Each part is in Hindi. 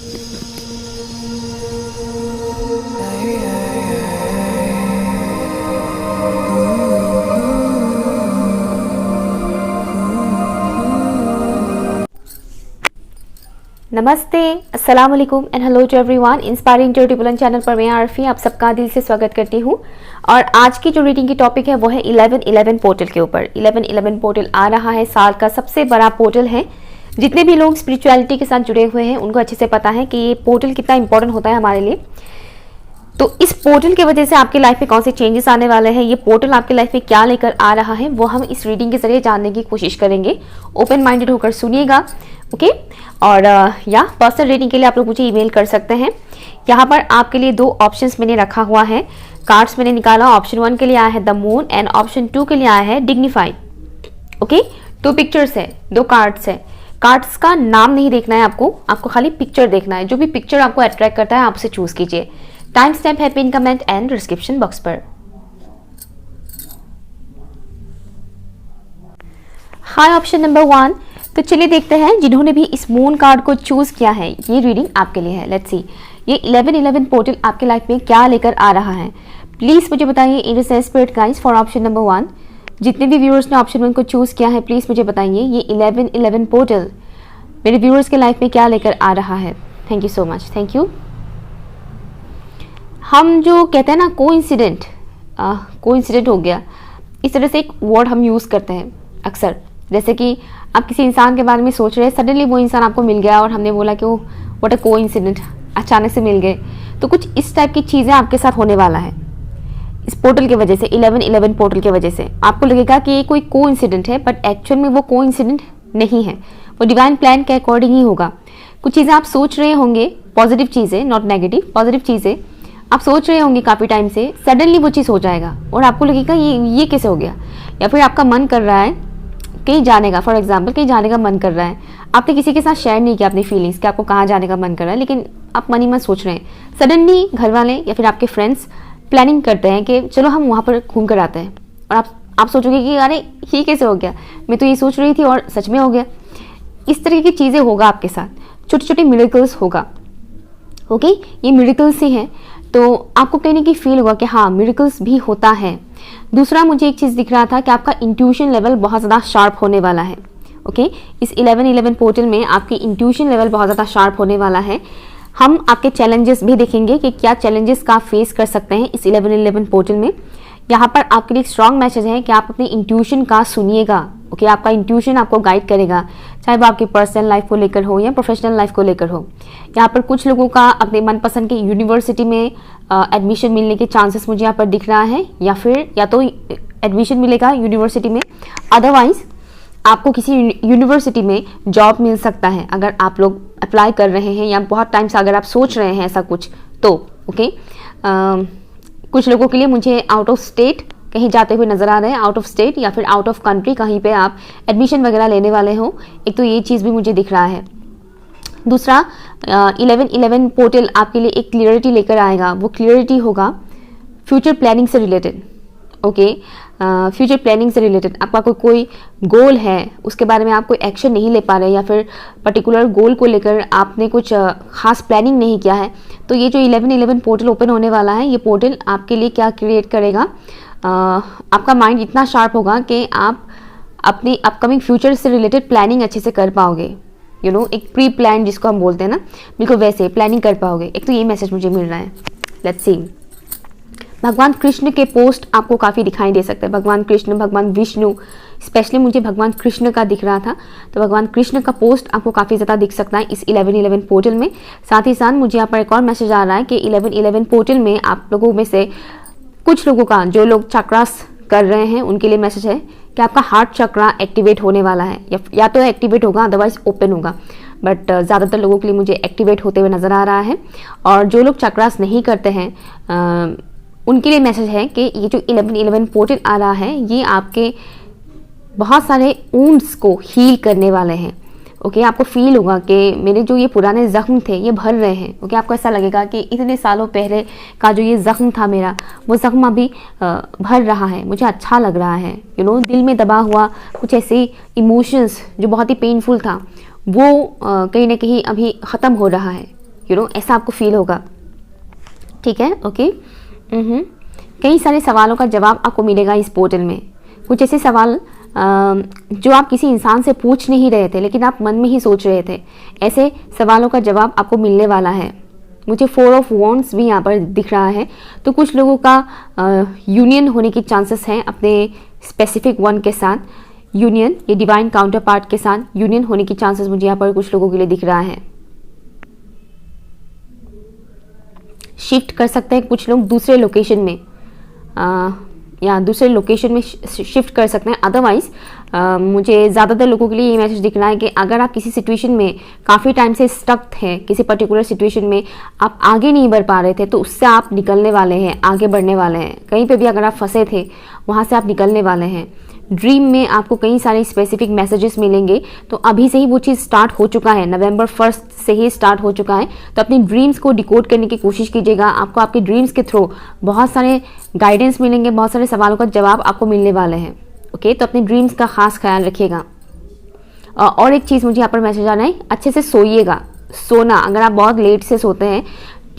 नमस्ते, अस्सलाम वालेकुम and hello to everyone. Inspiring tutorial channel पर मैं आरफी आप सबका दिल से स्वागत करती हूँ। और आज की जो रीडिंग की टॉपिक है वो है 1111 पोर्टल के ऊपर। 1111 पोर्टल आ रहा है, साल का सबसे बड़ा पोर्टल है। जितने भी लोग स्पिरिचुअलिटी के साथ जुड़े हुए हैं उनको अच्छे से पता है कि ये पोर्टल कितना इंपॉर्टेंट होता है हमारे लिए। तो इस पोर्टल की वजह से आपकी लाइफ में कौन से चेंजेस आने वाले हैं, ये पोर्टल आपकी लाइफ में क्या लेकर आ रहा है, वो हम इस रीडिंग के जरिए जानने की कोशिश करेंगे। ओपन माइंडेड होकर सुनिएगा, ओके। और या पर्सनल रीडिंग के लिए आप लोग मुझे ईमेल कर सकते हैं। यहाँ पर आपके लिए दो ऑप्शंस मैंने रखा हुआ है, कार्ड्स मैंने निकाला। ऑप्शन 1 के लिए आया है द मून एंड ऑप्शन 2 के लिए आया है डिग्निफाइड, ओके। 2 पिक्चर्स है, 2 कार्ड्स है। कार्ड्स का नाम नहीं देखना है आपको खाली पिक्चर देखना है। जो भी पिक्चर आपको अट्रैक्ट करता है आप उसे चूज कीजिए। टाइम स्टैम्प है pin comment and description box पर। हाय ऑप्शन नंबर 1। तो चलिए देखते हैं जिन्होंने भी इस मून कार्ड को चूज किया है, ये रीडिंग आपके लिए है। लेट्स सी ये 1111 पोर्टल आपके लाइफ में क्या लेकर आ रहा है। प्लीज मुझे बताइए in spirit guides for option number 1। जितने भी व्यूअर्स ने ऑप्शन 1 को चूज किया है प्लीज मुझे बताइए ये 1111 पोर्टल मेरे व्यूअर्स के लाइफ में क्या लेकर आ रहा है। Thank you so much, thank you. हम जो कहते हैं ना कोइंसिडेंट हो गया, इस तरह से एक वर्ड हम यूज़ करते हैं अक्सर। जैसे कि आप किसी इंसान के बारे में सोच रहे हैं, सडनली वो इंसान आपको मिल गया और हमने बोला कि वो व्हाट अ कोइंसिडेंट, अचानक से मिल गए। तो कुछ इस टाइप की चीज़ें आपके साथ होने वाला है इस पोर्टल की वजह से। 1111 पोर्टल की वजह से आपको लगेगा कि ये कोई कोइंसिडेंट है, बट एक्चुअल में वो कोइंसिडेंट नहीं है, वो डिवाइन प्लान के अकॉर्डिंग ही होगा। कुछ चीज़ें आप सोच रहे होंगे, पॉजिटिव चीज़ें, नॉट नेगेटिव, पॉजिटिव चीज़ें आप सोच रहे होंगे काफ़ी टाइम से, सडनली वो चीज़ हो जाएगा और आपको लगेगा ये कैसे हो गया। या फिर आपका मन कर रहा है कहीं जाने का, फॉर एग्जाम्पल कहीं जाने का मन कर रहा है, आपने किसी के साथ शेयर नहीं किया अपनी फीलिंग्स कि आपको कहाँ जाने का मन कर रहा है, लेकिन आप मन ही मन सोच रहे हैं। सडनली घर वाले या फिर आपके फ्रेंड्स प्लानिंग करते हैं कि चलो हम वहाँ पर घूम कर आते हैं, और आप सोचोगे कि अरे ये कैसे हो गया, मैं तो ये सोच रही थी और सच में हो गया। इस तरह की चीज़ें होगा आपके साथ, छोटे छोटे मिरेकल्स होगा, ओके। ये मिरेकल्स ही हैं, तो आपको कहने की फील होगा कि हाँ मिरेकल्स भी होता है। दूसरा मुझे एक चीज़ दिख रहा था कि आपका इंट्यूशन लेवल बहुत ज़्यादा शार्प होने वाला है, ओके। इस 1111 पोर्टल में आपकी इंट्यूशन लेवल बहुत ज़्यादा शार्प होने वाला है। हम आपके चैलेंजेस भी देखेंगे कि क्या चैलेंजेस का आप फेस कर सकते हैं इस 1111 पोर्टल में। यहाँ पर आपके लिए एक स्ट्रॉन्ग मैसेज है कि आप अपनी इंट्यूशन का सुनिएगा, ओके। आपका इंट्यूशन आपको गाइड करेगा, चाहे वो आपकी पर्सनल लाइफ को लेकर हो या प्रोफेशनल लाइफ को लेकर हो। यहाँ पर कुछ लोगों का अपने मनपसंद की यूनिवर्सिटी में एडमिशन मिलने के चांसेस मुझे यहाँ पर दिख रहा है, या तो एडमिशन मिलेगा यूनिवर्सिटी में, अदरवाइज आपको किसी यूनिवर्सिटी में जॉब मिल सकता है अगर आप लोग अप्लाई कर रहे हैं या बहुत टाइम से अगर आप सोच रहे हैं ऐसा कुछ तो, ओके। कुछ लोगों के लिए मुझे आउट ऑफ स्टेट कहीं जाते हुए नजर आ रहे हैं, आउट ऑफ स्टेट या फिर आउट ऑफ कंट्री कहीं पे आप एडमिशन वगैरह लेने वाले हो, एक तो ये चीज़ भी मुझे दिख रहा है। दूसरा 1111 पोर्टल आपके लिए एक क्लियरिटी लेकर आएगा, वो क्लियरिटी होगा फ्यूचर प्लानिंग से रिलेटेड, ओके। फ्यूचर प्लानिंग से रिलेटेड आपका कोई गोल है, उसके बारे में आप कोई एक्शन नहीं ले पा रहे या फिर पर्टिकुलर गोल को लेकर आपने कुछ खास प्लानिंग नहीं किया है, तो ये जो 1111 पोर्टल ओपन होने वाला है, ये पोर्टल आपके लिए क्या क्रिएट करेगा, आपका माइंड इतना शार्प होगा कि आप अपनी अपकमिंग फ्यूचर से रिलेटेड प्लानिंग अच्छे से कर पाओगे। यू नो एक प्री प्लान जिसको हम बोलते हैं ना, बिल्कुल वैसे प्लानिंग कर पाओगे। एक तो ये मैसेज मुझे मिल रहा है। लेट्स सी भगवान कृष्ण के पोस्ट आपको काफ़ी दिखाई दे सकते हैं। भगवान कृष्ण, भगवान विष्णु, स्पेशली मुझे भगवान कृष्ण का दिख रहा था, तो भगवान कृष्ण का पोस्ट आपको काफ़ी ज़्यादा दिख सकता है इस 1111 पोर्टल में। साथ ही साथ मुझे यहाँ पर एक और मैसेज आ रहा है कि 1111 पोर्टल में आप लोगों में से कुछ लोगों का, जो लोग चक्रास कर रहे हैं उनके लिए मैसेज है कि आपका हार्ट चक्रा एक्टिवेट होने वाला है, या तो एक्टिवेट होगा अदरवाइज ओपन होगा, बट ज़्यादातर लोगों के लिए मुझे एक्टिवेट होते हुए नज़र आ रहा है। और जो लोग चक्रास नहीं करते हैं उनके लिए मैसेज है कि ये जो 1111 पोर्टल आ रहा है ये आपके बहुत सारे वुंड्स को हील करने वाले हैं, ओके। आपको फील होगा कि मेरे जो ये पुराने ज़ख्म थे ये भर रहे हैं, ओके। आपको ऐसा लगेगा कि इतने सालों पहले का जो ये ज़ख्म था मेरा, वो ज़ख्म अभी भर रहा है, मुझे अच्छा लग रहा है। यू नो दिल में दबा हुआ कुछ ऐसे इमोशंस जो बहुत ही पेनफुल था वो कहीं ना कहीं अभी ख़त्म हो रहा है, ऐसा आपको फील होगा। ठीक है, ओके। कई सारे सवालों का जवाब आपको मिलेगा इस पोर्टल में। कुछ ऐसे सवाल जो आप किसी इंसान से पूछ नहीं रहे थे लेकिन आप मन में ही सोच रहे थे, ऐसे सवालों का जवाब आपको मिलने वाला है। मुझे 4 ऑफ वॉन्ड्स भी यहाँ पर दिख रहा है, तो कुछ लोगों का यूनियन होने की चांसेस हैं अपने स्पेसिफिक वन के साथ। यूनियन, ये डिवाइन काउंटर पार्ट के साथ यूनियन होने की चांसेस मुझे यहाँ पर कुछ लोगों के लिए दिख रहा है। शिफ्ट कर सकते हैं कुछ लोग दूसरे लोकेशन में, या दूसरे लोकेशन में शिफ्ट कर सकते हैं। अदरवाइज मुझे ज़्यादातर लोगों के लिए ये मैसेज दिख रहा है कि अगर आप किसी सिचुएशन में काफ़ी टाइम से स्टक थे, किसी पर्टिकुलर सिचुएशन में आप आगे नहीं बढ़ पा रहे थे, तो उससे आप निकलने वाले हैं, आगे बढ़ने वाले हैं। कहीं पे भी अगर आप फंसे थे वहाँ से आप निकलने वाले हैं। ड्रीम में आपको कई सारे स्पेसिफिक मैसेजेस मिलेंगे, तो अभी से ही वो चीज़ स्टार्ट हो चुका है, नवंबर 1 से ही स्टार्ट हो चुका है। तो अपनी ड्रीम्स को डिकोड करने की कोशिश कीजिएगा। आपको आपके ड्रीम्स के थ्रू बहुत सारे गाइडेंस मिलेंगे, बहुत सारे सवालों का जवाब आपको मिलने वाले हैं। ओके, तो अपने ड्रीम्स का खास ख्याल रखिएगा। और एक चीज़ मुझे यहाँ पर मैसेज आ रहा है, अच्छे से सोइएगा। सोना, अगर आप बहुत लेट से सोते हैं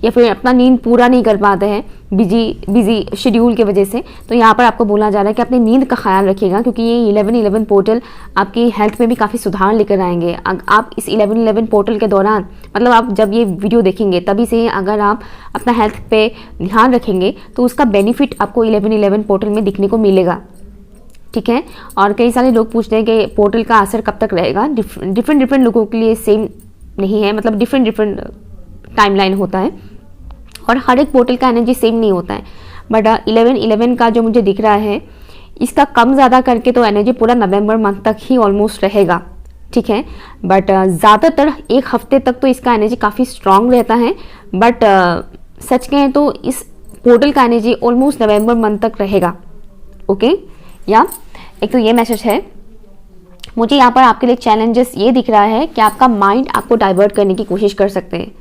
या फिर अपना नींद पूरा नहीं कर पाते हैं बिजी शेड्यूल की वजह से, तो यहाँ पर आपको बोला जा रहा है कि अपनी नींद का ख्याल रखिएगा, क्योंकि ये 11-11 पोर्टल आपकी हेल्थ में भी काफ़ी सुधार लेकर आएंगे। आप इस 11-11 पोर्टल के दौरान, मतलब आप जब ये वीडियो देखेंगे तभी से अगर आप अपना हेल्थ पे ध्यान रखेंगे तो उसका बेनिफिट आपको 11-11 पोर्टल में दिखने को मिलेगा। ठीक है, और कई सारे लोग पूछते हैं कि पोर्टल का असर कब तक रहेगा। डिफरेंट लोगों के लिए सेम नहीं है, मतलब डिफरेंट टाइमलाइन होता है और हर एक पोर्टल का एनर्जी सेम नहीं होता है। बट 11-11 का जो मुझे दिख रहा है, इसका कम ज़्यादा करके तो एनर्जी पूरा नवंबर मंथ तक ही ऑलमोस्ट रहेगा। ठीक है, बट ज़्यादातर एक हफ्ते तक तो इसका एनर्जी काफ़ी स्ट्रांग रहता है। बट सच कहें तो इस पोर्टल का एनर्जी ऑलमोस्ट नवंबर मंथ तक रहेगा। ओके, या एक तो ये मैसेज है। मुझे यहाँ पर आपके लिए चैलेंजेस ये दिख रहा है कि आपका माइंड आपको डाइवर्ट करने की कोशिश कर सकते हैं।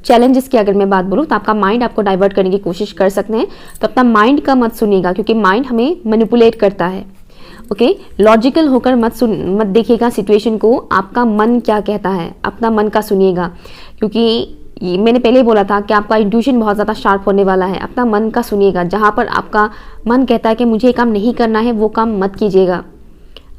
चैलेंजेस की अगर मैं बात बोलूँ तो आपका माइंड आपको डाइवर्ट करने की कोशिश कर सकते हैं, तो अपना माइंड का मत सुनिएगा, क्योंकि माइंड हमें मैनिपुलेट करता है। ओके, लॉजिकल होकर मत देखिएगा सिचुएशन को, आपका मन क्या कहता है, अपना मन का सुनिएगा। क्योंकि मैंने पहले ही बोला था कि आपका इंट्यूशन बहुत ज़्यादा शार्प होने वाला है। अपना मन का सुनिएगा। जहाँ पर आपका मन कहता है कि मुझे ये काम नहीं करना है, वो काम मत कीजिएगा।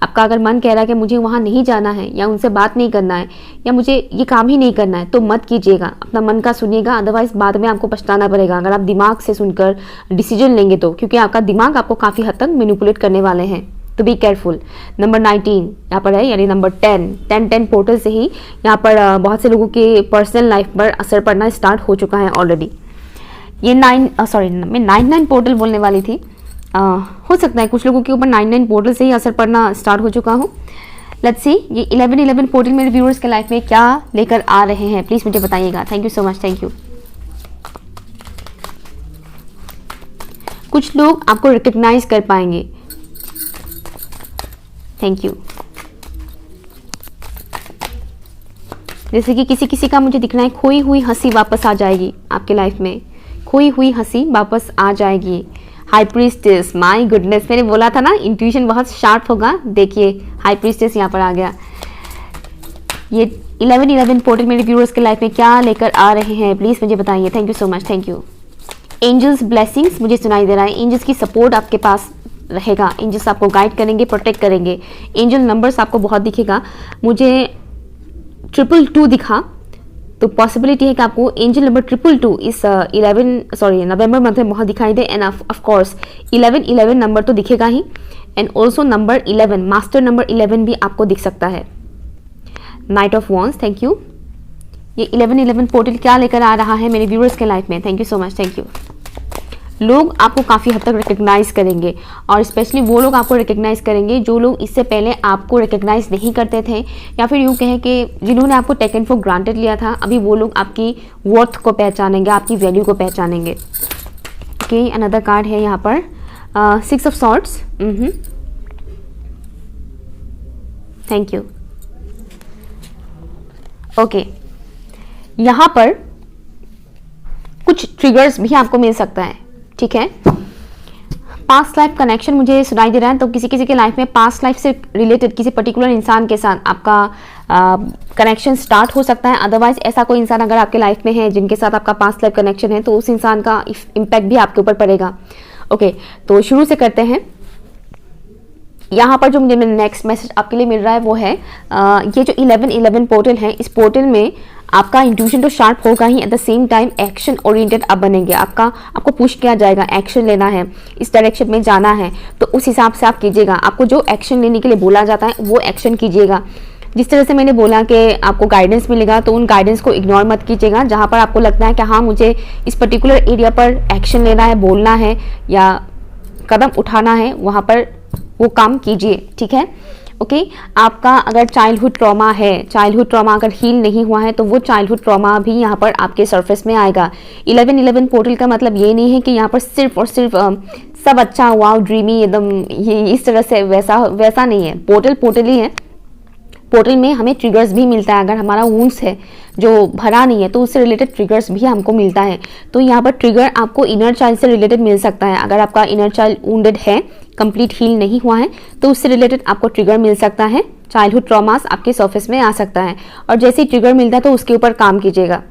आपका अगर मन कह रहा है कि मुझे वहाँ नहीं जाना है, या उनसे बात नहीं करना है, या मुझे ये काम ही नहीं करना है, तो मत कीजिएगा। अपना मन का सुनिएगा, अदरवाइज बाद में आपको पछताना पड़ेगा अगर आप दिमाग से सुनकर डिसीजन लेंगे तो, क्योंकि आपका दिमाग आपको काफ़ी हद तक मैनिपुलेट करने वाले हैं। तो बी केयरफुल। नंबर 19 यहाँ पर है, यानी नंबर 10 पोर्टल से ही यहाँ पर बहुत से लोगों के पर्सनल लाइफ पर असर पड़ना स्टार्ट हो चुका है ऑलरेडी। ये मैं 9 पोर्टल बोलने वाली थी। हो सकता है कुछ लोगों के ऊपर 9 पोर्टल से ही असर पड़ना स्टार्ट हो चुका हो। लेट्स सी ये 11 पोर्टल मेरे व्यूअर्स के लाइफ में क्या लेकर आ रहे हैं, प्लीज़ मुझे बताइएगा। Thank you so much, thank you. कुछ लोग आपको रिकग्नाइज कर पाएंगे। Thank you. जैसे कि किसी का मुझे दिखना है खोई हुई हंसी वापस आ जाएगी आपके लाइफ में, खोई हुई हंसी वापस आ जाएगी। हाई प्रीस्टेस, माय गुडनेस, मैंने बोला था ना इंट्यूशन बहुत शार्प होगा। देखिए हाई प्रीस्टेस यहाँ पर आ गया। ये 11 पोर्टल मेरे व्यूअर्स के लाइफ में क्या लेकर आ रहे हैं, प्लीज़ मुझे बताइए। Thank you so much, thank you. Angels blessings मुझे सुनाई दे रहा है। एंजल्स की सपोर्ट आपके पास रहेगा। एंजल्स आपको गाइड करेंगे, प्रोटेक्ट करेंगे। एंजल नंबर्स आपको बहुत दिखेगा। मुझे 222 दिखा, तो पॉसिबिलिटी है कि आपको एंजल नंबर 222 इस नवंबर मंथ में बहुत दिखाई दे। एंड ऑफ कोर्स 11 नंबर तो दिखेगा ही, end also number 11, master number 11 भी आपको दिख सकता है। Knight of wands, thank you. ये 11 पोर्टल क्या लेकर आ रहा है मेरे व्यूअर्स के लाइफ में, thank you so much, thank you. लोग आपको काफ़ी हद तक रिकग्नाइज करेंगे, और स्पेशली वो लोग आपको रिकग्नाइज करेंगे जो लोग इससे पहले आपको रिकग्नाइज नहीं करते थे, या फिर यूँ कहें कि जिन्होंने आपको टेकन फॉर ग्रांटेड लिया था, अभी वो लोग आपकी वर्थ को पहचानेंगे, आपकी वैल्यू को पहचानेंगे। ओके, अनदर कार्ड है यहाँ पर 6 of swords. Thank you. Okay, यहाँ पर कुछ ट्रिगर्स भी आपको मिल सकता है। ठीक है, पास्ट लाइफ कनेक्शन मुझे सुनाई दे रहा है, तो किसी किसी के लाइफ में पास्ट लाइफ से रिलेटेड किसी पर्टिकुलर इंसान के साथ आपका कनेक्शन स्टार्ट हो सकता है। अदरवाइज ऐसा कोई इंसान अगर आपके लाइफ में है जिनके साथ आपका पास्ट लाइफ कनेक्शन है, तो उस इंसान का इम्पैक्ट भी आपके ऊपर पड़ेगा। ओके, तो शुरू से करते हैं। यहाँ पर जो मुझे नेक्स्ट मैसेज आपके लिए मिल रहा है वो है ये जो 11-11 पोर्टल है, इस पोर्टल में आपका इंट्यूशन तो शार्प होगा ही, at the same time action oriented आप बनेंगे। आपको पुश किया जाएगा, एक्शन लेना है, इस डायरेक्शन में जाना है, तो उस हिसाब से आप कीजिएगा। आपको जो एक्शन लेने के लिए बोला जाता है वो एक्शन कीजिएगा। जिस तरह से मैंने बोला कि आपको गाइडेंस मिलेगा, तो उन गाइडेंस को इग्नोर मत कीजिएगा। जहाँ पर आपको लगता है कि हाँ मुझे इस पर्टिकुलर एरिया पर एक्शन लेना है, बोलना है या कदम उठाना है, वहाँ पर वो काम कीजिए, ठीक है। ओके, आपका अगर चाइल्डहुड ट्रॉमा है, चाइल्डहुड ट्रॉमा अगर हील नहीं हुआ है, तो वो चाइल्डहुड ट्रॉमा भी यहाँ पर आपके सरफेस में आएगा। 11-11 पोर्टल का मतलब ये नहीं है कि यहाँ पर सिर्फ और सिर्फ सब अच्छा, वाव, ड्रीमी, एकदम ये इस तरह से वैसा नहीं है। पोर्टल ही है। पोर्टल में हमें ट्रिगर्स भी मिलता है। अगर हमारा वुंड्स है जो भरा नहीं है, तो उससे रिलेटेड ट्रिगर्स भी हमको मिलता है। तो यहाँ पर ट्रिगर आपको इनर चाइल्ड से रिलेटेड मिल सकता है। अगर आपका इनर चाइल्ड वुंडेड है, कंप्लीट हील नहीं हुआ है, तो उससे रिलेटेड आपको ट्रिगर मिल सकता है। चाइल्डहुड ट्रॉमास आपके सर्फेस में आ सकता है, और जैसे ही ट्रिगर मिलता है तो उसके ऊपर काम कीजिएगा।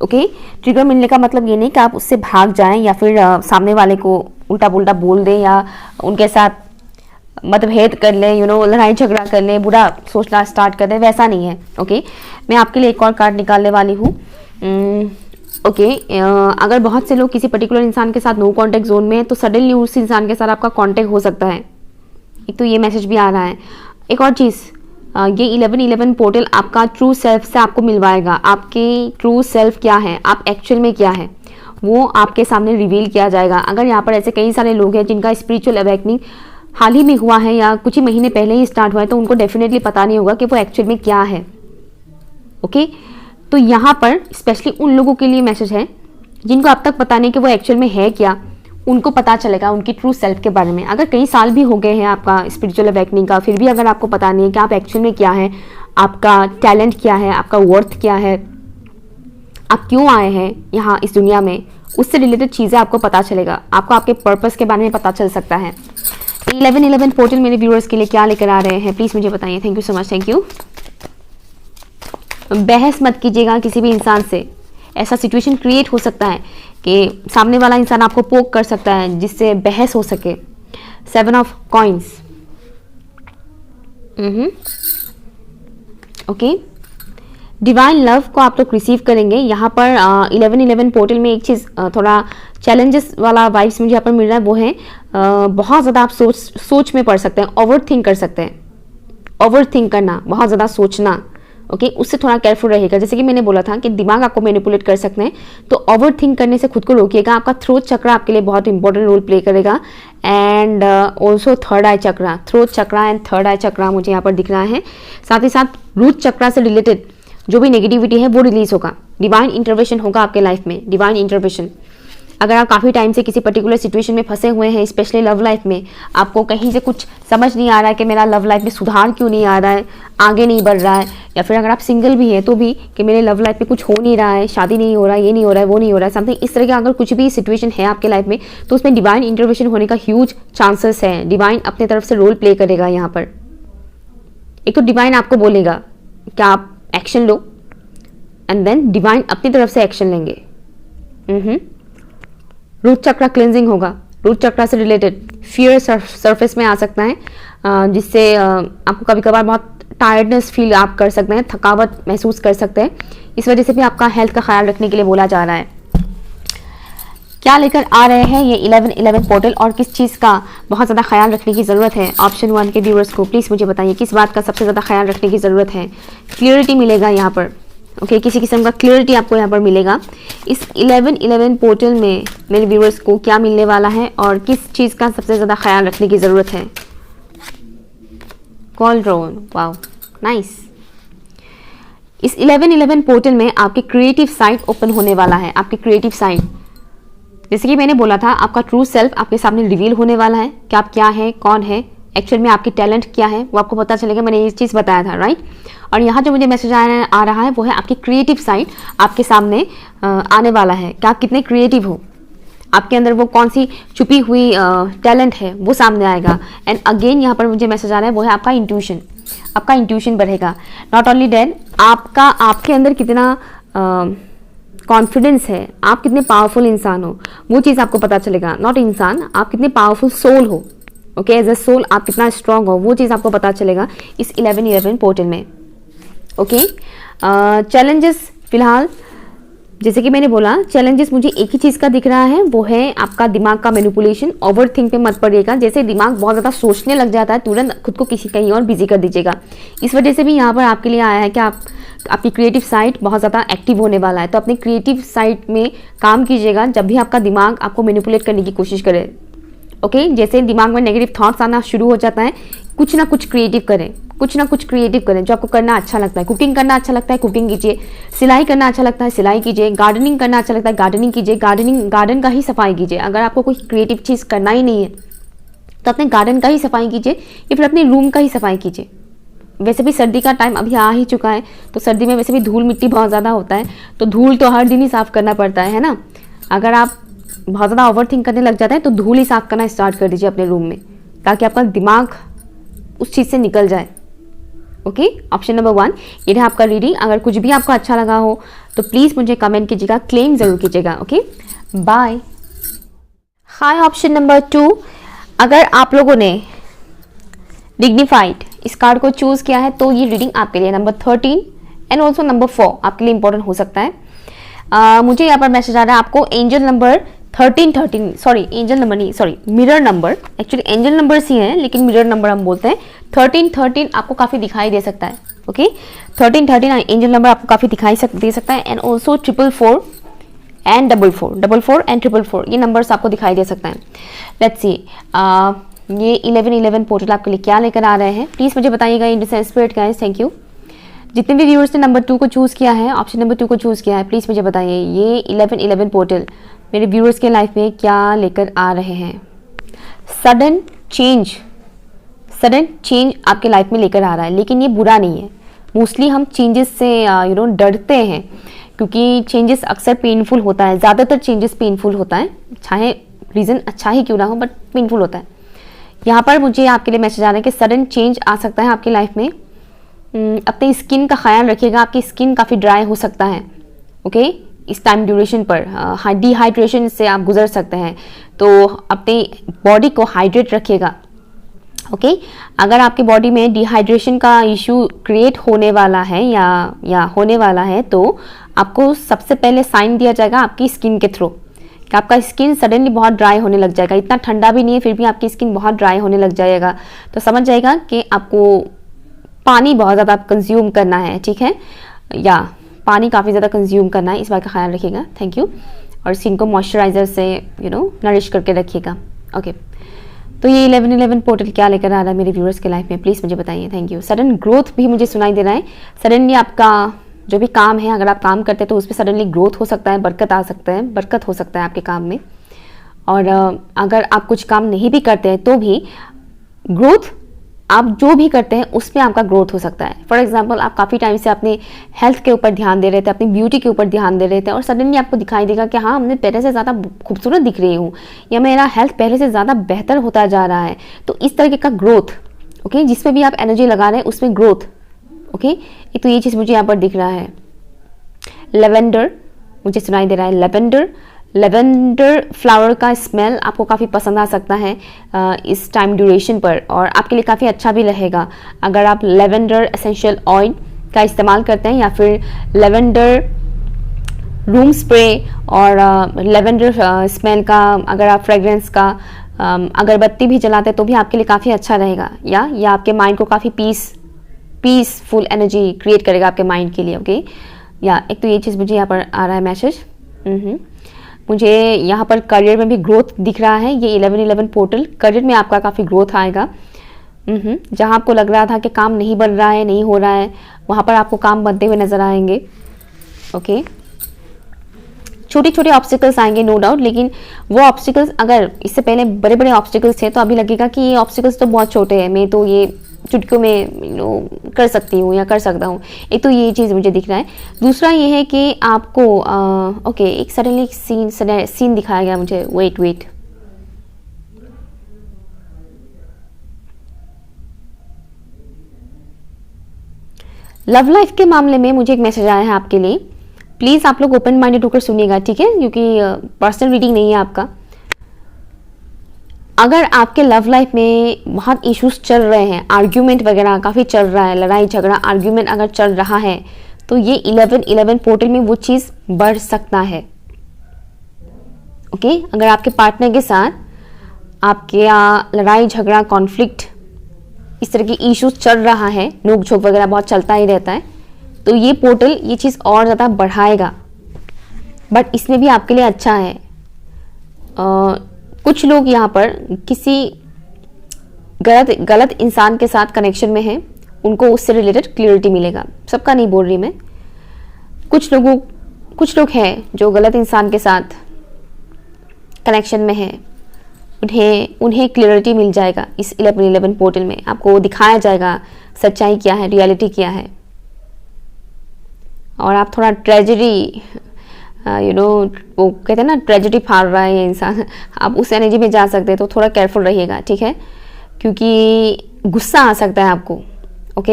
ओके, ट्रिगर मिलने का मतलब ये नहीं कि आप उससे भाग जाएं या फिर सामने वाले को उल्टा पुल्टा बोल दें या उनके साथ मतभेद कर लें, लड़ाई झगड़ा कर लें, बुरा सोचना स्टार्ट कर दें, वैसा नहीं है। ओके, मैं आपके लिए एक और कार्ड निकालने वाली हूँ। ओके, अगर बहुत से लोग किसी पर्टिकुलर इंसान के साथ नो कांटेक्ट जोन में है, तो सडनली उस इंसान के साथ आपका कांटेक्ट हो सकता है। एक तो ये मैसेज भी आ रहा है। एक और चीज़, ये 11-11 पोर्टल आपका ट्रू सेल्फ से आपको मिलवाएगा। आपके ट्रू सेल्फ क्या है, आप एक्चुअल में क्या है, वो आपके सामने रिवील किया जाएगा। अगर यहाँ पर ऐसे कई सारे लोग हैं जिनका स्पिरिचुअल अवेकनिंग हाल ही में हुआ है या कुछ ही महीने पहले ही स्टार्ट हुआ है, तो उनको डेफिनेटली पता नहीं होगा कि वो एक्चुअल में क्या है। ओके, तो यहाँ पर स्पेशली उन लोगों के लिए मैसेज है जिनको अब तक पता नहीं कि वो एक्चुअल में है क्या, उनको पता चलेगा उनकी ट्रू सेल्फ के बारे में। अगर कई साल भी हो गए हैं आपका स्पिरिचुअल अवेकनिंग का, फिर भी अगर आपको पता नहीं है कि आप एक्चुअल में क्या है, आपका टैलेंट क्या है, आपका वर्थ क्या है, आप क्यों आए हैं यहाँ इस दुनिया में, उससे रिलेटेड चीज़ें आपको पता चलेगा। आपको आपके पर्पस के बारे में पता चल सकता है। 11-11 पोर्टल मेरे व्यूअर्स के लिए क्या लेकर आ रहे हैं, प्लीज़ मुझे बताइए। Thank you so much, thank you. बहस मत कीजिएगा किसी भी इंसान से। ऐसा सिचुएशन क्रिएट हो सकता है कि सामने वाला इंसान आपको पोक कर सकता है जिससे बहस हो सके। 7 of coins. Okay, divine love को आप लोग रिसीव करेंगे। यहाँ पर 11-11 पोर्टल में एक चीज़ थोड़ा चैलेंजेस वाला वाइब्स मुझे यहाँ पर मिल रहा है, वो है बहुत ज़्यादा आप सोच में पड़ सकते हैं, ओवर थिंक कर सकते हैं। ओवर थिंक करना, बहुत ज़्यादा सोचना, ओके, उससे थोड़ा केयरफुल रहेगा। जैसे कि मैंने बोला था कि दिमाग आपको मैनिपुलेट कर सकते हैं, तो ओवर थिंक करने से खुद को रोकिएगा। आपका थ्रोट चक्र आपके लिए बहुत इंपॉर्टेंट रोल प्ले करेगा, and also third eye chakra, throat chakra and third eye chakra मुझे यहाँ पर दिख रहा है। साथ ही साथ रूट चक्रा से रिलेटेड जो भी नेगेटिविटी है वो रिलीज होगा। डिवाइन इंटरवेंशन होगा आपके लाइफ में, डिवाइन इंटरवेंशन। अगर आप काफ़ी टाइम से किसी पर्टिकुलर सिचुएशन में फंसे हुए हैं, स्पेशली लव लाइफ में, आपको कहीं से कुछ समझ नहीं आ रहा है कि मेरा लव लाइफ में सुधार क्यों नहीं आ रहा है, आगे नहीं बढ़ रहा है, या फिर अगर आप सिंगल भी हैं तो भी कि मेरे लव लाइफ में कुछ हो नहीं रहा है, शादी नहीं हो रहा है, ये नहीं हो रहा है, वो नहीं हो रहा है, समथिंग इस तरह का अगर कुछ भी सिचुएशन है आपके लाइफ में, तो उसमें डिवाइन इंटरवेंशन होने का ह्यूज चांसेस है। डिवाइन अपने तरफ से रोल प्ले करेगा यहाँ पर। एक तो डिवाइन आपको बोलेगा कि आप एक्शन लो, एंड देन डिवाइन अपनी तरफ से एक्शन लेंगे। रूट चक्रा क्लेंजिंग होगा। रूट चक्रा से रिलेटेड फियर सरफेस में आ सकता है, जिससे आपको कभी कभार बहुत टायर्डनेस फील आप कर सकते हैं, थकावट महसूस कर सकते हैं। इस वजह से भी आपका हेल्थ का ख्याल रखने के लिए बोला जा रहा है। क्या लेकर आ रहे हैं ये 11-11 पोर्टल, और किस चीज़ का बहुत ज़्यादा ख्याल रखने की ज़रूरत है ऑप्शन 1 के व्यूअर्स को प्लीज़ मुझे बताइए, किस बात का सबसे ज़्यादा ख्याल रखने की ज़रूरत है। क्लियरिटी मिलेगा यहाँ पर, ओके, किसी किस्म का क्लियरिटी आपको यहाँ पर मिलेगा। इस 11-11 पोर्टल में मेरे व्यूअर्स को क्या मिलने वाला है और किस चीज़ का सबसे ज़्यादा ख्याल रखने की ज़रूरत है। Call drone, wow, nice. इस 11-11 पोर्टल में आपके क्रिएटिव साइड ओपन होने वाला है। आपके क्रिएटिव साइड, जैसे कि मैंने बोला था, आपका ट्रू सेल्फ आपके सामने रिवील होने वाला है कि आप क्या है, कौन है, एक्चुअल में आपकी टैलेंट क्या है, वो आपको पता चलेगा। मैंने ये चीज़ बताया था, राइट। और यहाँ जो मुझे मैसेज आ रहा है वो है आपकी क्रिएटिव साइड आपके सामने आने वाला है कि आप कितने क्रिएटिव हो। आपके अंदर वो कौन सी छुपी हुई टैलेंट है वो सामने आएगा। एंड अगेन यहाँ पर मुझे मैसेज आ रहा है वो है आपका इंट्यूशन, आपका इंट्यूशन बढ़ेगा। नॉट ओनली दैट, आपका आपके अंदर कितना कॉन्फिडेंस है, आप कितने पावरफुल इंसान हो वो चीज़ आपको पता चलेगा। नॉट इंसान, आप कितने पावरफुल सोल हो, ओके, एज अ सोल आप कितना स्ट्रांग हो वो चीज़ आपको पता चलेगा इस 11-11 पोर्टल में, ओके। चैलेंजेस फिलहाल जैसे कि मैंने बोला, चैलेंजेस मुझे एक ही चीज़ का दिख रहा है, वो है आपका दिमाग का मैनिपुलेशन। ओवर थिंक पे मत पड़िएगा, जैसे दिमाग बहुत ज़्यादा सोचने लग जाता है तुरंत खुद को किसी कहीं और बिजी कर दीजिएगा। इस वजह से भी यहाँ पर आपके लिए आया है कि आपकी क्रिएटिव साइड बहुत ज़्यादा एक्टिव होने वाला है, तो अपनी क्रिएटिव साइड में काम कीजिएगा जब भी आपका दिमाग आपको मैनिपुलेट करने की कोशिश करे, ओके। जैसे दिमाग में नेगेटिव थॉट्स आना शुरू हो जाता है, कुछ ना कुछ क्रिएटिव करें, कुछ ना कुछ क्रिएटिव करें जो आपको करना अच्छा लगता है। कुकिंग करना अच्छा लगता है, कुकिंग कीजिए। सिलाई करना अच्छा लगता है, सिलाई कीजिए। गार्डनिंग करना अच्छा लगता है, गार्डनिंग कीजिए। गार्डन का ही सफाई कीजिए। अगर आपको कोई क्रिएटिव चीज़ करना ही नहीं है तो अपने गार्डन का ही सफाई कीजिए या फिर अपने रूम का ही सफाई कीजिए। वैसे भी सर्दी का टाइम अभी आ ही चुका है, तो सर्दी में वैसे भी धूल मिट्टी बहुत ज़्यादा होता है, तो धूल तो हर दिन ही साफ़ करना पड़ता है ना। अगर आप बहुत ज़्यादा ओवर थिंक करने लग जाते हैं तो धूल ही साफ़ करना स्टार्ट कर दीजिए अपने रूम में, ताकि आपका दिमाग उस चीज़ से निकल जाए, ओके। ऑप्शन नंबर 1 ये है आपका रीडिंग। अगर कुछ भी आपको अच्छा लगा हो तो प्लीज़ मुझे कमेंट कीजिएगा, क्लेम ज़रूर कीजिएगा, ओके। बाय। हाय ऑप्शन नंबर 2, अगर आप लोगों ने डिग्निफाइड इस कार्ड को चूज़ किया है तो ये रीडिंग आपके लिए नंबर 13 एंड ऑल्सो नंबर 4 आपके लिए इंपॉर्टेंट हो सकता है। मुझे यहाँ पर मैसेज आ रहा है आपको angel number 13, sorry angel number नहीं, sorry mirror number, actually angel numbers ही हैं लेकिन मिरर नंबर हम बोलते हैं। 13 आपको काफ़ी दिखाई दे सकता है, ओके। 13 एंजल नंबर आपको काफ़ी दिखाई दे सकता है। एंड ऑल्सो 444 एंड 44 एंड 444 ये नंबर्स आपको दिखाई दे सकता है। लेट्स सी ये 11-11 पोर्टल आपके लिए क्या लेकर आ रहे हैं, प्लीज़ मुझे बताइएगा in descent spirit guys, thank you. जितने भी व्यूअर्स ने नंबर 2 को चूज़ किया है, ऑप्शन नंबर 2 को चूज़ किया है, प्लीज़ मुझे बताइए ये 11-11 पोर्टल मेरे व्यूअर्स के लाइफ में क्या लेकर आ रहे हैं। सडन चेंज आपके लाइफ में लेकर आ रहा है, लेकिन ये बुरा नहीं है। मोस्टली हम चेंजेस से डरते हैं, क्योंकि चेंजेस अक्सर पेनफुल होता है, ज़्यादातर चेंजेस पेनफुल होता है, चाहे रीज़न अच्छा ही क्यों ना हो बट पेनफुल होता है। यहाँ पर मुझे आपके लिए मैसेज आ रहा है कि सडन चेंज आ सकता है आपकी लाइफ में। अपनी स्किन का ख्याल रखिएगा, आपकी स्किन काफ़ी ड्राई हो सकता है, ओके। इस टाइम ड्यूरेशन पर डिहाइड्रेशन से आप गुजर सकते हैं, तो अपनी बॉडी को हाइड्रेट रखिएगा, ओके। अगर आपकी बॉडी में डिहाइड्रेशन का इशू क्रिएट होने वाला है या होने वाला है तो आपको सबसे पहले साइन दिया जाएगा आपकी स्किन के थ्रू कि आपका स्किन सडनली बहुत ड्राई होने लग जाएगा। इतना ठंडा भी नहीं है फिर भी आपकी स्किन बहुत ड्राई होने लग जाएगा, तो समझ जाएगा कि आपको पानी बहुत ज़्यादा कंज्यूम करना है, ठीक है, या पानी काफ़ी ज़्यादा कंज्यूम करना है, इस बात का ख्याल रखिएगा, थैंक यू। और स्किन को मॉइस्चराइजर से नरिश करके रखिएगा, ओके। तो ये 11-11 पोर्टल क्या लेकर आ रहा है मेरे व्यूअर्स के लाइफ में, प्लीज़ मुझे बताइए, थैंक यू। सडन ग्रोथ भी मुझे सुनाई दे रहा है, सडनली आपका जो भी काम है, अगर आप काम करते हैं तो उस पर सडनली ग्रोथ हो सकता है, बरकत आ सकता है, बरकत हो सकता है आपके काम में। और अगर आप कुछ काम नहीं भी करते हैं तो भी ग्रोथ, आप जो भी करते हैं उसमें आपका ग्रोथ हो सकता है। फॉर एग्जांपल आप काफ़ी टाइम से अपने हेल्थ के ऊपर ध्यान दे रहे थे, अपनी ब्यूटी के ऊपर ध्यान दे रहे थे, और सडनली आपको दिखाई देगा कि हाँ हमने पहले से ज़्यादा खूबसूरत दिख रही हूँ, या मेरा हेल्थ पहले से ज़्यादा बेहतर होता जा रहा है। तो इस तरीके का ग्रोथ, ओके, जिसमें भी आप एनर्जी लगा रहे हैं उसमें ग्रोथ, ओके। एक तो ये चीज़ मुझे यहाँ पर दिख रहा है। लेवेंडर मुझे सुनाई दे रहा है, लेवेंडर फ्लावर का स्मेल आपको काफ़ी पसंद आ सकता है इस टाइम ड्यूरेशन पर, और आपके लिए काफ़ी अच्छा भी रहेगा अगर आप लेवेंडर एसेंशियल ऑयल का इस्तेमाल करते हैं, या फिर लेवेंडर रूम स्प्रे और लेवेंडर स्मेल का अगर आप फ्रेग्रेंस का अगरबत्ती भी जलाते हैं तो भी आपके लिए काफ़ी अच्छा रहेगा, या आपके माइंड को काफ़ी पीसफुल एनर्जी क्रिएट करेगा आपके माइंड के लिए, ओके। या एक तो ये चीज़ मुझे यहाँ पर आ रहा है मैसेज। मुझे यहाँ पर करियर में भी ग्रोथ दिख रहा है, ये 11-11 पोर्टल करियर में आपका काफ़ी ग्रोथ आएगा। जहाँ आपको लग रहा था कि काम नहीं बन रहा है, नहीं हो रहा है, वहाँ पर आपको काम बनते हुए नजर आएंगे, ओके। छोटे छोटे ऑब्स्टिकल्स आएंगे नो डाउट, लेकिन वो ऑब्स्टिकल्स अगर इससे पहले बड़े बड़े ऑब्स्टिकल्स थे तो अभी लगेगा कि ये ऑब्स्टिकल्स तो बहुत छोटे हैं, मैं तो ये चुटकियों में कर सकती हूँ या कर सकता हूँ। एक तो ये चीज़ मुझे दिख रहा है। दूसरा ये है कि आपको ओके, एक सडनली सीन दिखाया गया मुझे। वेट लव लाइफ के मामले में मुझे एक मैसेज आया है आपके लिए। प्लीज़ आप लोग ओपन माइंडेड होकर सुनिएगा, ठीक है, क्योंकि पर्सनल रीडिंग नहीं है आपका। अगर आपके लव लाइफ में बहुत इश्यूज चल रहे हैं, आर्ग्यूमेंट वगैरह काफ़ी चल रहा है, लड़ाई झगड़ा आर्ग्यूमेंट अगर चल रहा है, तो ये 11-11 पोर्टल में वो चीज़ बढ़ सकता है। ओके, अगर आपके पार्टनर के साथ आपके लड़ाई झगड़ा कॉन्फ्लिक्ट इस तरह की इश्यूज चल रहा है, नोक झोंक वगैरह बहुत चलता ही रहता है, तो ये पोर्टल ये चीज़ और ज़्यादा बढ़ाएगा। बट इसमें भी आपके लिए अच्छा है। कुछ लोग यहाँ पर किसी गलत इंसान के साथ कनेक्शन में हैं, उनको उससे रिलेटेड क्लियरिटी मिलेगा। सबका नहीं बोल रही मैं, कुछ लोग हैं जो गलत इंसान के साथ कनेक्शन में हैं, उन्हें क्लियरिटी मिल जाएगा। इस 11-11 पोर्टल में आपको दिखाया जाएगा सच्चाई क्या है, रियलिटी क्या है। और आप थोड़ा ट्रेजेडी वो कहते हैं ना, ट्रेजेडी फाड़ रहा है ये इंसान, आप उस एनर्जी में जा सकते हैं, तो थोड़ा केयरफुल रहिएगा, ठीक है, क्योंकि गुस्सा आ सकता है आपको। ओके,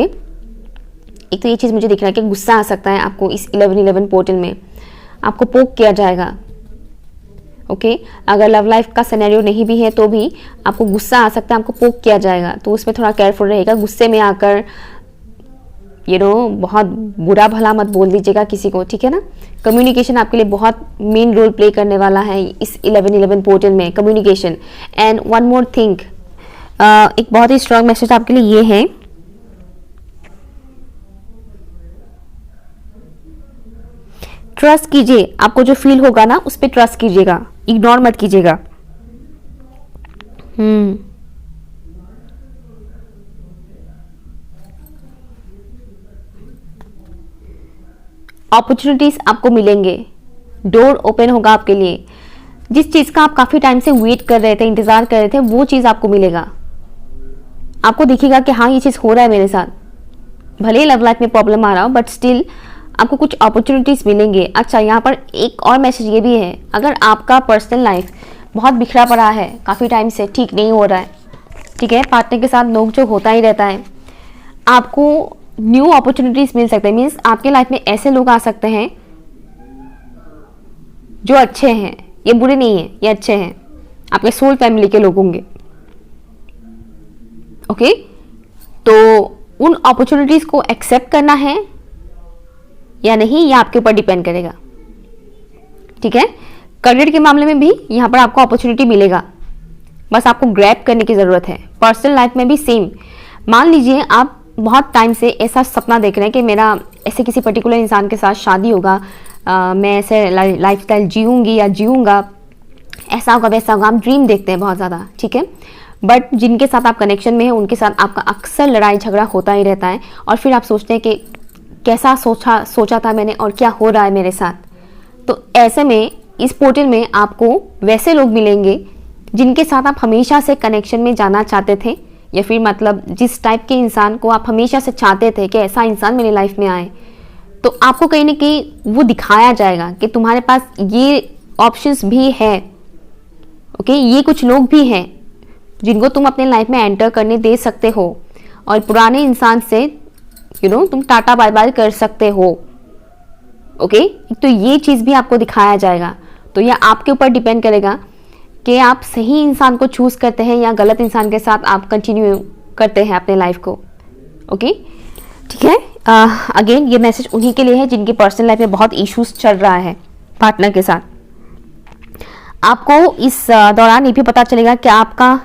एक तो ये चीज़ मुझे दिख रहा है कि गुस्सा आ सकता है आपको इस 11-11 पोर्टल में, आपको पोक किया जाएगा। ओके, अगर लव लाइफ का सिनेरियो नहीं भी है तो भी आपको गुस्सा आ सकता है, आपको पोक किया जाएगा, तो उसमें थोड़ा केयरफुल रहेगा। गुस्से में आकर बहुत बुरा भला मत बोल दीजिएगा किसी को, ठीक है ना। कम्युनिकेशन आपके लिए बहुत मेन रोल प्ले करने वाला है इस 11-11 पोर्टल में, communication. And one more thing, एक बहुत ही स्ट्रांग मैसेज आपके लिए ये है, ट्रस्ट कीजिए। आपको जो फील होगा ना उस पर ट्रस्ट कीजिएगा, इग्नोर मत कीजिएगा। अपॉर्चुनिटीज आपको मिलेंगे, डोर ओपन होगा आपके लिए। जिस चीज़ का आप काफ़ी टाइम से वेट कर रहे थे, इंतज़ार कर रहे थे, वो चीज़ आपको मिलेगा। आपको दिखेगा कि हाँ ये चीज़ हो रहा है मेरे साथ, भले ही लव लाइफ में प्रॉब्लम आ रहा हो, बट स्टिल आपको कुछ अपॉर्चुनिटीज़ मिलेंगे। अच्छा, यहाँ पर एक और मैसेज ये भी है, अगर आपका पर्सनल लाइफ बहुत बिखरा पड़ा है, काफ़ी टाइम से ठीक नहीं हो रहा है, ठीक है, पार्टनर के साथ नोकझोंक होता ही रहता है, आपको न्यू अपॉर्चुनिटीज मिल सकते हैं। मीन्स आपके लाइफ में ऐसे लोग आ सकते हैं जो अच्छे हैं, ये बुरे नहीं है, ये अच्छे हैं, आपके सोल फैमिली के लोग होंगे। ओके, तो उन अपॉर्चुनिटीज को एक्सेप्ट करना है या नहीं, ये आपके ऊपर डिपेंड करेगा, ठीक है। करियर के मामले में भी यहाँ पर आपको अपॉर्चुनिटी मिलेगा, बस आपको ग्रैब करने की जरूरत है। पर्सनल लाइफ में भी सेम। मान लीजिए आप बहुत टाइम से ऐसा सपना देख रहे हैं कि मेरा ऐसे किसी पर्टिकुलर इंसान के साथ शादी होगा, मैं ऐसे लाइफस्टाइल जीऊंगी या जीऊंगा, ऐसा होगा वैसा होगा, आप ड्रीम देखते हैं बहुत ज़्यादा, ठीक है। बट जिनके साथ आप कनेक्शन में हैं उनके साथ आपका अक्सर लड़ाई झगड़ा होता ही रहता है, और फिर आप सोचते हैं कि कैसा सोचा था मैंने और क्या हो रहा है मेरे साथ। तो ऐसे में इस पोर्टल में आपको वैसे लोग मिलेंगे जिनके साथ आप हमेशा से कनेक्शन में जाना चाहते थे, या फिर मतलब जिस टाइप के इंसान को आप हमेशा से चाहते थे कि ऐसा इंसान मेरी लाइफ में आए, तो आपको कहीं ना कहीं वो दिखाया जाएगा कि तुम्हारे पास ये ऑप्शंस भी है। ओके, ये कुछ लोग भी हैं जिनको तुम अपने लाइफ में एंटर करने दे सकते हो, और पुराने इंसान से तुम टाटा बाय बाय कर सकते हो। ओके, तो ये चीज़ भी आपको दिखाया जाएगा। तो यह आपके ऊपर डिपेंड करेगा कि आप सही इंसान को चूज करते हैं या गलत इंसान के साथ आप कंटिन्यू करते हैं अपने लाइफ को। ओके, ठीक है। अगेन ये मैसेज उन्हीं के लिए है जिनकी पर्सनल लाइफ में बहुत इश्यूज चल रहा है पार्टनर के साथ। आपको इस दौरान ये भी पता चलेगा कि आपका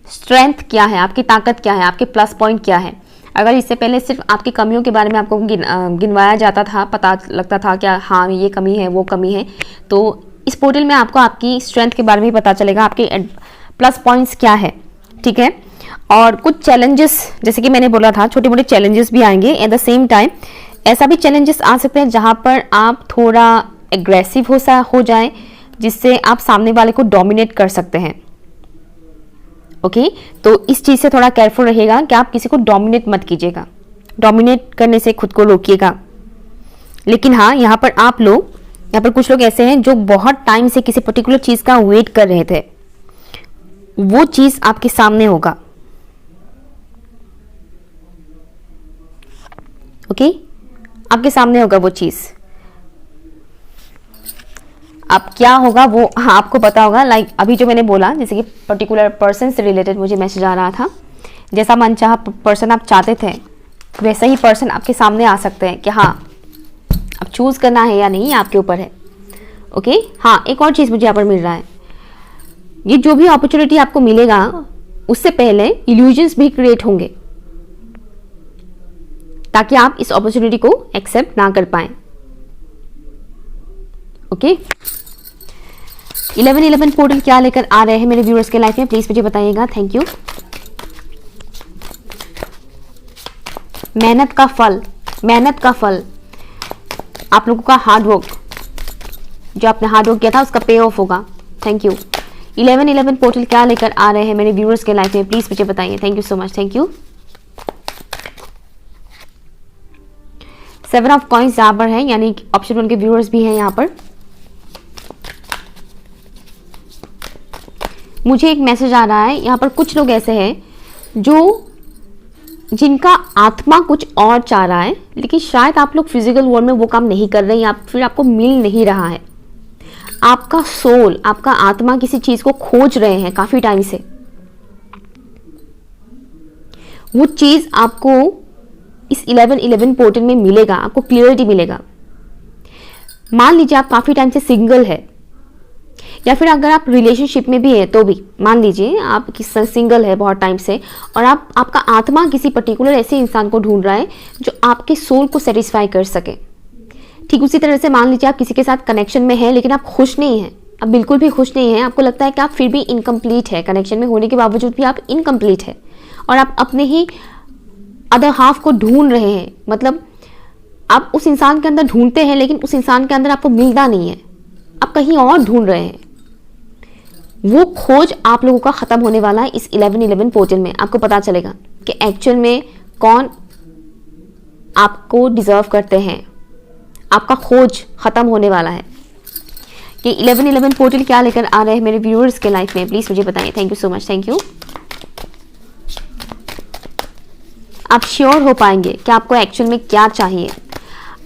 स्ट्रेंथ क्या है, आपकी ताकत क्या है, आपके प्लस पॉइंट क्या है। अगर इससे पहले सिर्फ आपकी कमियों के बारे में आपको गिनवाया जाता था, पता लगता था क्या हाँ ये कमी है वो कमी है, तो इस पोर्टल में आपको आपकी स्ट्रेंथ के बारे में पता चलेगा, आपके प्लस पॉइंट्स क्या है, ठीक है। और कुछ चैलेंजेस, जैसे कि मैंने बोला था, छोटे मोटे चैलेंजेस भी आएंगे। एट द सेम टाइम ऐसा भी चैलेंजेस आ सकते हैं जहां पर आप थोड़ा एग्रेसिव हो जाए, जिससे आप सामने वाले को डोमिनेट कर सकते हैं। ओके तो इस चीज़ से थोड़ा केयरफुल रहिएगा कि आप किसी को डोमिनेट मत कीजिएगा, डोमिनेट करने से खुद को रोकिएगा। लेकिन हाँ, यहाँ पर आप लोग, यहाँ पर कुछ लोग ऐसे हैं जो बहुत टाइम से किसी पर्टिकुलर चीज़ का वेट कर रहे थे, वो चीज़ आपके सामने होगा। ओके आपके सामने होगा वो चीज़। अब क्या होगा वो हाँ आपको पता होगा। लाइक अभी जो मैंने बोला, जैसे कि पर्टिकुलर पर्सन से रिलेटेड मुझे मैसेज आ रहा था, जैसा मनचाहा पर्सन आप चाहते थे वैसा ही पर्सन आपके सामने आ सकते हैं कि हाँ अब चूज़ करना है या नहीं आपके ऊपर है। ओके हाँ, एक और चीज़ मुझे यहाँ पर मिल रहा है, ये जो भी अपॉर्चुनिटी आपको मिलेगा उससे पहले इल्यूजन्स भी क्रिएट होंगे ताकि आप इस अपॉर्चुनिटी को एक्सेप्ट ना कर पाए। ओके 1111 पोर्टल क्या लेकर आ रहे हैं मेरे व्यूअर्स के लाइफ में, प्लीज मुझे बताइएगा। Thank you. मेहनत का फल, मेहनत का फल, आप लोगों का हार्ड वर्क, जो आपने हार्ड वर्क किया था उसका पे ऑफ होगा। Thank you. 1111 पोर्टल क्या लेकर आ रहे हैं मेरे व्यूअर्स के लाइफ में, प्लीज मुझे बताइए। Thank you so much, thank you. 7 of coins यहाँ पर है, यानी ऑप्शन 1 के व्यूअर्स भी हैं यहाँ पर। मुझे एक मैसेज आ रहा है, यहाँ पर कुछ लोग ऐसे हैं जो जिनका आत्मा कुछ और चाह रहा है, लेकिन शायद आप लोग फिजिकल वर्ल्ड में वो काम नहीं कर रहे हैं या फिर आपको मिल नहीं रहा है। आपका सोल, आपका आत्मा किसी चीज को खोज रहे हैं काफी टाइम से। वो चीज आपको इस 1111 पोर्टल में मिलेगा, आपको क्लियरिटी मिलेगा। मान लीजिए आप काफी टाइम से सिंगल है, या फिर अगर आप रिलेशनशिप में भी है तो भी मान लीजिए आप सिंगल है बहुत टाइम से, और आपका आत्मा किसी पर्टिकुलर ऐसे इंसान को ढूंढ रहा है जो आपके सोल को सेटिस्फाई कर सके। ठीक उसी तरह से मान लीजिए आप किसी के साथ कनेक्शन में है लेकिन आप खुश नहीं हैं, आप बिल्कुल भी खुश नहीं हैं, आपको लगता है कि आप फिर भी इनकम्प्लीट है, कनेक्शन में होने के बावजूद भी आप इनकम्प्लीट है और आप अपने ही अदर हाफ को ढूंढ रहे हैं। मतलब आप उस इंसान के अंदर ढूंढते हैं लेकिन उस इंसान के अंदर आपको मिलता नहीं है, आप कहीं और ढूंढ रहे हैं। वो खोज आप लोगों का खत्म होने वाला है इस 1111 पोर्टल में। आपको पता चलेगा कि एक्चुअल में कौन आपको डिजर्व करते हैं। आपका खोज खत्म होने वाला है। ये 1111 पोर्टल क्या लेकर आ रहे हैं मेरे व्यूअर्स के लाइफ में, प्लीज मुझे बताइए। Thank you so much, thank you. आप श्योर हो पाएंगे कि आपको एक्चुअल में क्या चाहिए।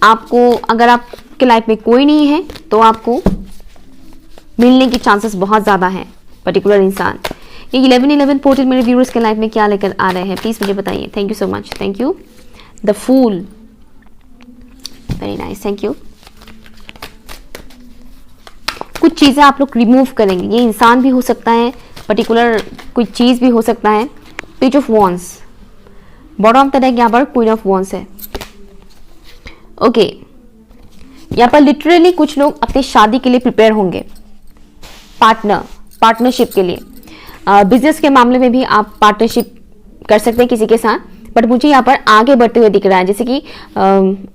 आपको अगर आपके लाइफ में कोई नहीं है तो आपको मिलने की चांसेस बहुत ज़्यादा हैं पर्टिकुलर इंसान। ये 1111 पोर्टल मेरे व्यूअर्स के लाइफ में क्या लेकर आ रहे हैं, प्लीज़ मुझे बताइए। Thank you so much, thank you. The fool, very nice, thank you. कुछ चीज़ें आप लोग रिमूव करेंगे, ये इंसान भी हो सकता है, पर्टिकुलर कोई चीज़ भी हो सकता है। Page of wands, bottom of the deck यहाँ पर क्वीन ऑफ वॉन्स है। ओके यहाँ पर लिटरली कुछ लोग अपनी शादी के लिए प्रिपेयर होंगे, पार्टनरशिप के लिए। बिजनेस के मामले में भी आप पार्टनरशिप कर सकते हैं किसी के साथ, बट मुझे यहाँ पर आगे बढ़ते हुए दिख रहा है, जैसे कि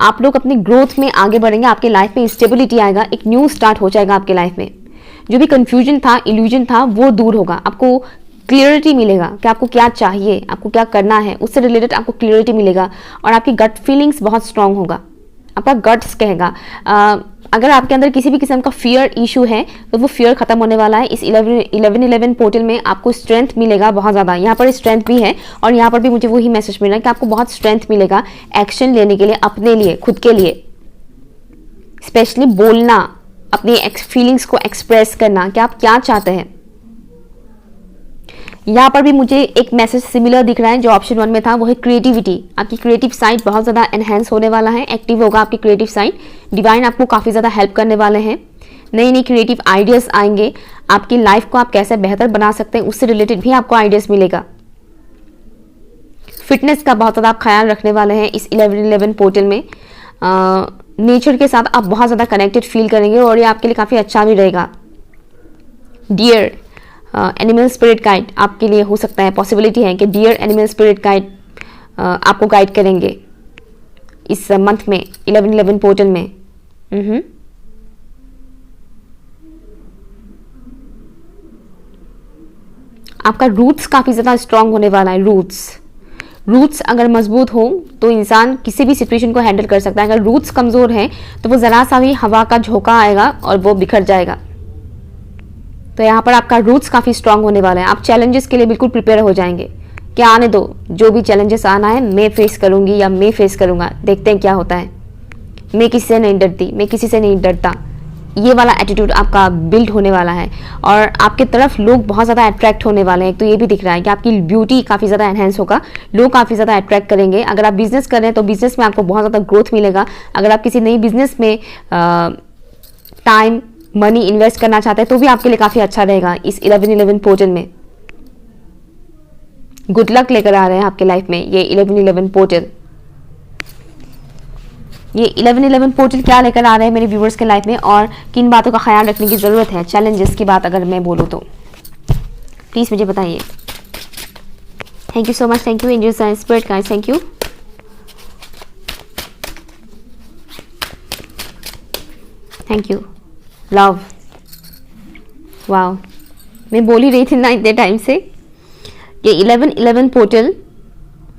आप लोग अपनी ग्रोथ में आगे बढ़ेंगे, आपके लाइफ में स्टेबिलिटी आएगा, एक न्यू स्टार्ट हो जाएगा आपके लाइफ में। जो भी कंफ्यूजन था, इल्यूजन था, वो दूर होगा। आपको क्लियरिटी मिलेगा कि आपको क्या चाहिए, आपको क्या करना है, उससे रिलेटेड आपको क्लियरिटी मिलेगा और आपकी गट फीलिंग्स बहुत स्ट्रांग होगा। आपका गट्स कहेगा। अगर आपके अंदर किसी भी किस्म का फियर इशू है तो वो फियर खत्म होने वाला है। इस 1111 पोर्टल में आपको स्ट्रेंथ मिलेगा बहुत ज़्यादा। यहाँ पर स्ट्रेंथ भी है और यहाँ पर भी मुझे वही मैसेज मिल रहा है कि आपको बहुत स्ट्रेंथ मिलेगा एक्शन लेने के लिए, अपने लिए, खुद के लिए। स्पेशली बोलना, अपनी फीलिंग्स को एक्सप्रेस करना कि आप क्या चाहते हैं। यहाँ पर भी मुझे एक मैसेज सिमिलर दिख रहा है जो ऑप्शन 1 में था, वो है क्रिएटिविटी। आपकी क्रिएटिव साइड बहुत ज़्यादा एनहेंस होने वाला है, एक्टिव होगा आपकी क्रिएटिव साइड। डिवाइन आपको काफ़ी ज़्यादा हेल्प करने वाले हैं। नई नई क्रिएटिव आइडियाज़ आएंगे। आपकी लाइफ को आप कैसे बेहतर बना सकते हैं उससे रिलेटेड भी आपको आइडियाज़ मिलेगा। फिटनेस का बहुत ज़्यादा आप ख्याल रखने वाले हैं इस 1111 पोर्टल में। नेचर के साथ आप बहुत ज़्यादा कनेक्टेड फील करेंगे और ये आपके लिए काफ़ी अच्छा भी रहेगा। डियर एनिमल स्पिरिट गाइड आपके लिए हो सकता है, पॉसिबिलिटी है कि डियर एनिमल स्पिरिट गाइड आपको गाइड करेंगे इस मंथ में 1111 पोर्टल में। आपका रूट्स काफ़ी ज़्यादा स्ट्रांग होने वाला है। रूट्स अगर मजबूत हो तो इंसान किसी भी सिचुएशन को हैंडल कर सकता है। अगर रूट्स कमज़ोर हैं तो वो ज़रा सा भी हवा का झोंका आएगा और वो बिखर जाएगा। तो यहाँ पर आपका रूट्स काफ़ी स्ट्रांग होने वाला है। आप चैलेंजेस के लिए बिल्कुल प्रिपेयर हो जाएंगे कि आने दो, जो भी चैलेंजेस आना है मैं फेस करूँगी या मैं फेस करूँगा, देखते हैं क्या होता है। मैं किसी से नहीं डरती, मैं किसी से नहीं डरता, ये वाला एटीट्यूड आपका बिल्ड होने वाला है। और आपके तरफ लोग बहुत ज़्यादा अट्रैक्ट होने वाले हैं। तो ये भी दिख रहा है कि आपकी ब्यूटी काफ़ी ज़्यादा एनहेंस होगा, लोग काफ़ी ज़्यादा अट्रैक्ट करेंगे। अगर आप बिजनेस कर रहे हैं तो बिजनेस में आपको बहुत ज़्यादा ग्रोथ मिलेगा। अगर आप किसी नई बिजनेस में टाइम मनी इन्वेस्ट करना चाहते हैं तो भी आपके लिए काफ़ी अच्छा रहेगा। इस 11-11 पोर्टल में गुड लक लेकर आ रहे हैं आपके लाइफ में ये 11-11 पोर्टल। ये 11-11 पोर्टल क्या लेकर आ रहे हैं मेरे व्यूवर्स के लाइफ में और किन बातों का ख्याल रखने की ज़रूरत है, चैलेंजेस की बात अगर मैं बोलूँ तो प्लीज़ मुझे बताइए। Thank you so much, thank you angels and spirit guys, thank you. Thank you. Love, wow, मैं बोल ही रही थी ना इतने टाइम से। ये 11-11 पोर्टल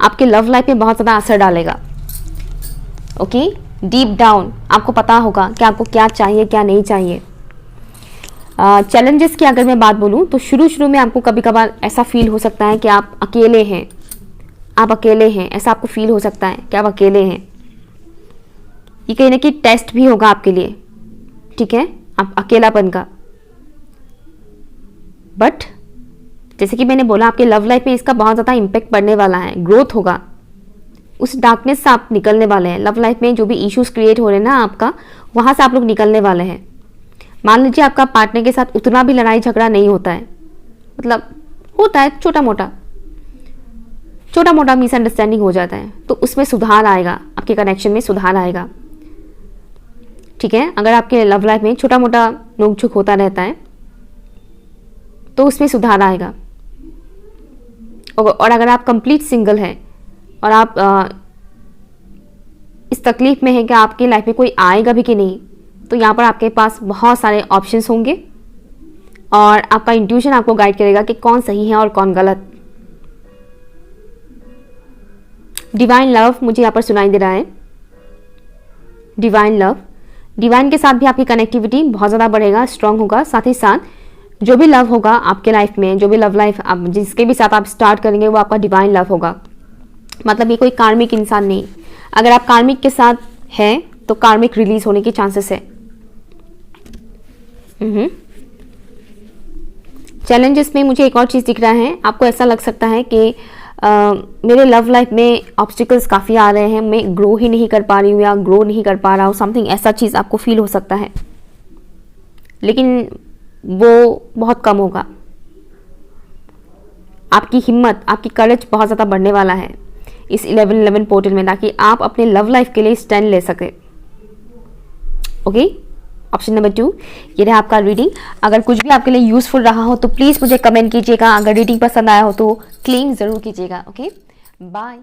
आपके लव लाइफ में बहुत ज़्यादा असर डालेगा। ओके, डीप डाउन आपको पता होगा कि आपको क्या चाहिए क्या नहीं चाहिए। चैलेंजेस की अगर मैं बात बोलूँ तो शुरू में आपको कभी कभार ऐसा फील हो सकता है कि आप अकेले हैं, ऐसा आपको फील हो सकता है कि आप अकेले हैं। ये कहीं ना कहीं टेस्ट भी होगा आपके लिए, ठीक है, आप अकेलापन का। बट जैसे कि मैंने बोला आपके लव लाइफ में इसका बहुत ज़्यादा इम्पैक्ट पड़ने वाला है, ग्रोथ होगा, उस डार्कनेस से आप निकलने वाले हैं। लव लाइफ में जो भी इश्यूज क्रिएट हो रहे हैं ना आपका, वहाँ से आप लोग निकलने वाले हैं। मान लीजिए आपका पार्टनर के साथ उतना भी लड़ाई झगड़ा नहीं होता है, मतलब होता है छोटा मोटा मिसअंडरस्टैंडिंग हो जाता है, तो उसमें सुधार आएगा, आपके कनेक्शन में सुधार आएगा, ठीक है। अगर आपके लव लाइफ में छोटा मोटा नोक झोंक होता रहता है तो उसमें सुधार आएगा। और अगर आप कंप्लीट सिंगल हैं और आप इस तकलीफ में है कि आपकी लाइफ में कोई आएगा भी कि नहीं, तो यहाँ पर आपके पास बहुत सारे ऑप्शंस होंगे और आपका इंट्यूशन आपको गाइड करेगा कि कौन सही है और कौन गलत। डिवाइन लव मुझे यहाँ पर सुनाई दे रहा है। डिवाइन लव, डिवाइन के साथ भी आपकी कनेक्टिविटी बहुत ज़्यादा बढ़ेगा, स्ट्रांग होगा। साथ ही साथ जो भी लव होगा आपके लाइफ में, जो भी लव लाइफ आप जिसके भी साथ आप स्टार्ट करेंगे वो आपका डिवाइन लव होगा। मतलब ये कोई कार्मिक इंसान नहीं। अगर आप कार्मिक के साथ हैं तो कार्मिक रिलीज होने के चांसेस है। चैलेंजेस में मुझे एक और चीज़ दिख रहा है, आपको ऐसा लग सकता है कि मेरे लव लाइफ में ऑब्स्टिकल्स काफ़ी आ रहे हैं, मैं ग्रो ही नहीं कर पा रही हूँ या ग्रो नहीं कर पा रहा हूँ, समथिंग ऐसा चीज़ आपको फील हो सकता है, लेकिन वो बहुत कम होगा। आपकी हिम्मत, आपकी करेज बहुत ज़्यादा बढ़ने वाला है इस 11-11 पोर्टल में, ताकि आप अपने लव लाइफ के लिए स्टैंड ले सके। ओके, ऑप्शन नंबर 2 ये रहा आपका रीडिंग। अगर कुछ भी आपके लिए यूजफुल रहा हो तो प्लीज़ मुझे कमेंट कीजिएगा। अगर रीडिंग पसंद आया हो तो क्लेम ज़रूर कीजिएगा। Okay, bye.